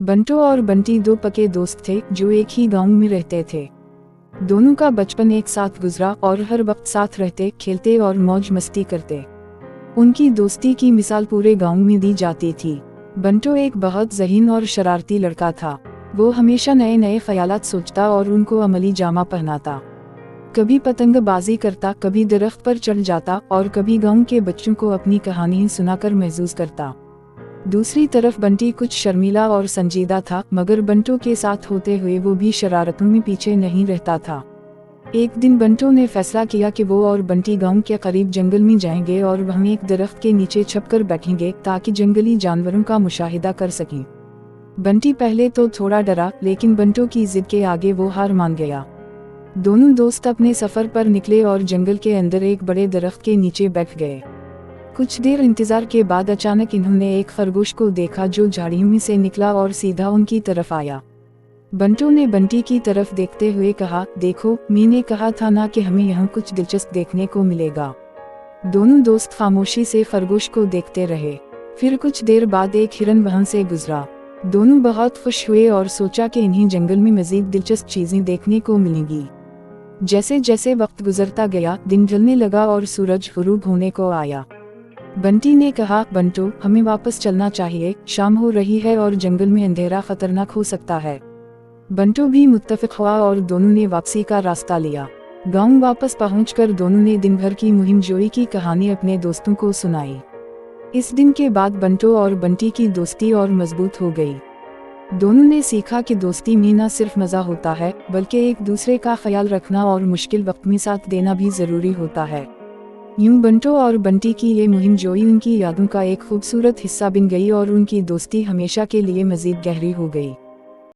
बंटू और बंटी दो पक्के दोस्त थे जो एक ही गांव में रहते थे। दोनों का बचपन एक साथ गुजरा और हर वक्त साथ रहते, खेलते और मौज मस्ती करते। उनकी दोस्ती की मिसाल पूरे गांव में दी जाती थी। बंटू एक बहुत ज़हीन और शरारती लड़का था। वो हमेशा नए नए ख्यालात सोचता और उनको अमली जामा पहनाता। कभी पतंगबाजी करता, कभी दरख्त पर चढ़ जाता और कभी गांव के बच्चों को अपनी कहानी सुनाकर महसूस करता। दूसरी तरफ बंटी कुछ शर्मीला और संजीदा था, मगर बंटू के साथ होते हुए वो भी शरारतों में पीछे नहीं रहता था। एक दिन बंटू ने फैसला किया कि वो और बंटी गांव के करीब जंगल में जाएंगे और वहां एक दरख्त के नीचे छुपकर बैठेंगे ताकि जंगली जानवरों का मुशाहिदा कर सकें। बंटी पहले तो थोड़ा डरा, लेकिन बंटू की जिद के आगे वो हार मान गया। दोनों दोस्त अपने सफर पर निकले और जंगल के अंदर एक बड़े दरख्त के नीचे बैठ गए। कुछ देर इंतजार के बाद अचानक इन्होंने एक खरगोश को देखा जो झाड़ियों में से निकला और सीधा उनकी तरफ आया। बंटू ने बंटी की तरफ देखते हुए कहा, देखो, मैंने कहा था ना कि हमें यहाँ कुछ दिलचस्प देखने को मिलेगा। दोनों दोस्त खामोशी से खरगोश को देखते रहे। फिर कुछ देर बाद एक हिरन वहां से गुजरा। दोनों बहुत खुश हुए और सोचा कि इन्हीं जंगल में मजीद दिलचस्प चीजें देखने को मिलेंगी। जैसे जैसे वक्त गुजरता गया, दिन ढलने लगा और सूरज गुरूब होने को आया। बंटी ने कहा, बंटू, हमें वापस चलना चाहिए, शाम हो रही है और जंगल में अंधेरा खतरनाक हो सकता है। बंटू भी मुत्तफिक हुआ और दोनों ने वापसी का रास्ता लिया। गांव वापस पहुंचकर दोनों ने दिन भर की मुहिम जोई की कहानी अपने दोस्तों को सुनाई। इस दिन के बाद बंटू और बंटी की दोस्ती और मजबूत हो गई। दोनों ने सीखा कि दोस्ती में न सिर्फ मजा होता है, बल्कि एक दूसरे का ख्याल रखना और मुश्किल वक्त में साथ देना भी जरूरी होता है। यूं बंटू और बंटी की ये मुहिम जोई उनकी यादों का एक खूबसूरत हिस्सा बन गई और उनकी दोस्ती हमेशा के लिए मजीद गहरी हो गई।